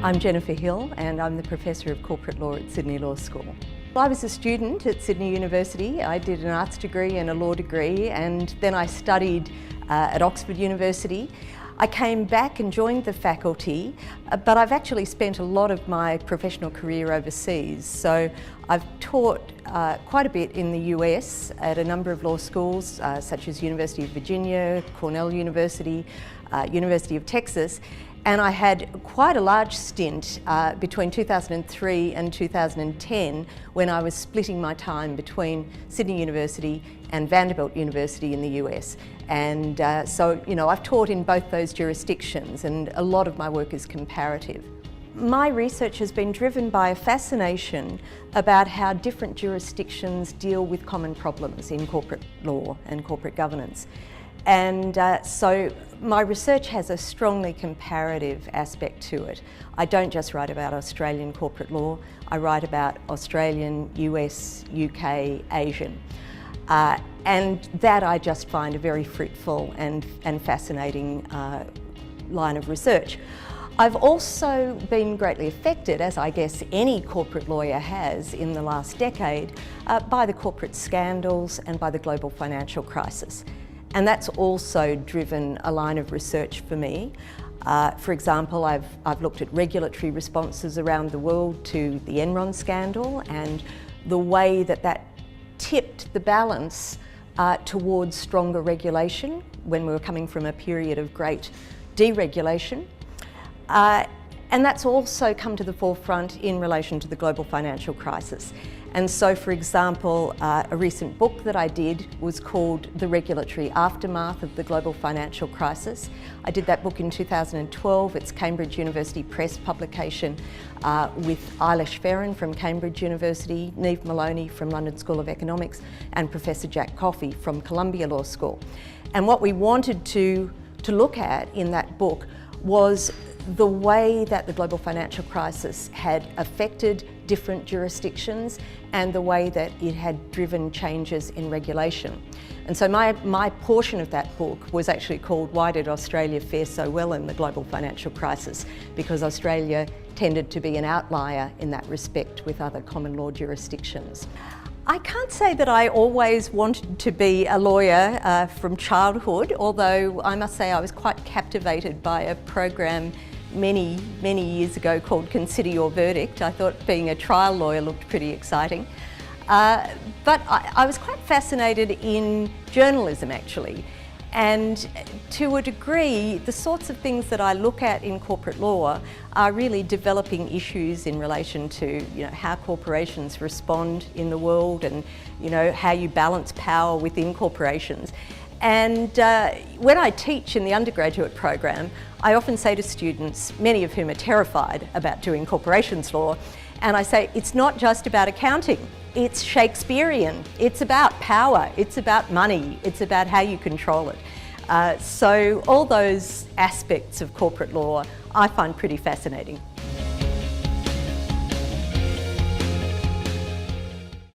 I'm Jennifer Hill and I'm the Professor of Corporate Law at Sydney Law School. I was a student at Sydney University. I did an arts degree and a law degree, and then I studied at Oxford University. I came back and joined the faculty, but I've actually spent a lot of my professional career overseas. So I've taught quite a bit in the US at a number of law schools, such as University of Virginia, Cornell University, University of Texas. And I had quite a large stint between 2003 and 2010 when I was splitting my time between Sydney University and Vanderbilt University in the US. And so, you know, I've taught in both those jurisdictions, and a lot of my work is comparative. My research has been driven by a fascination about how different jurisdictions deal with common problems in corporate law and corporate governance. And so my research has a strongly comparative aspect to it. I don't just write about Australian corporate law, I write about Australian, US, UK, Asian. And that I just find a very fruitful and fascinating line of research. I've also been greatly affected, as I guess any corporate lawyer has in the last decade, by the corporate scandals and by the global financial crisis. And that's also driven a line of research for me. For example, I've looked at regulatory responses around the world to the Enron scandal and the way that tipped the balance towards stronger regulation when we were coming from a period of great deregulation. And that's also come to the forefront in relation to the global financial crisis. And so, for example, a recent book that I did was called The Regulatory Aftermath of the Global Financial Crisis. I did that book in 2012. It's Cambridge University Press publication with Eilish Ferran from Cambridge University, Niamh Maloney from London School of Economics, and Professor Jack Coffey from Columbia Law School. And what we wanted to look at in that book was the way that the global financial crisis had affected different jurisdictions and the way that it had driven changes in regulation. And so my portion of that book was actually called Why Did Australia Fare So Well in the Global Financial Crisis? Because Australia tended to be an outlier in that respect with other common law jurisdictions. I can't say that I always wanted to be a lawyer from childhood, although I must say I was quite captivated by a program many years ago called Consider Your Verdict. I thought being a trial lawyer looked pretty exciting. But I was quite fascinated in journalism actually. And to a degree, the sorts of things that I look at in corporate law are really developing issues in relation to, you know, how corporations respond in the world and, you know, how you balance power within corporations. And when I teach in the undergraduate program, I often say to students, many of whom are terrified about doing corporations law, and I say, it's not just about accounting. It's Shakespearean. It's about power. It's about money. It's about how you control it. So all those aspects of corporate law I find pretty fascinating.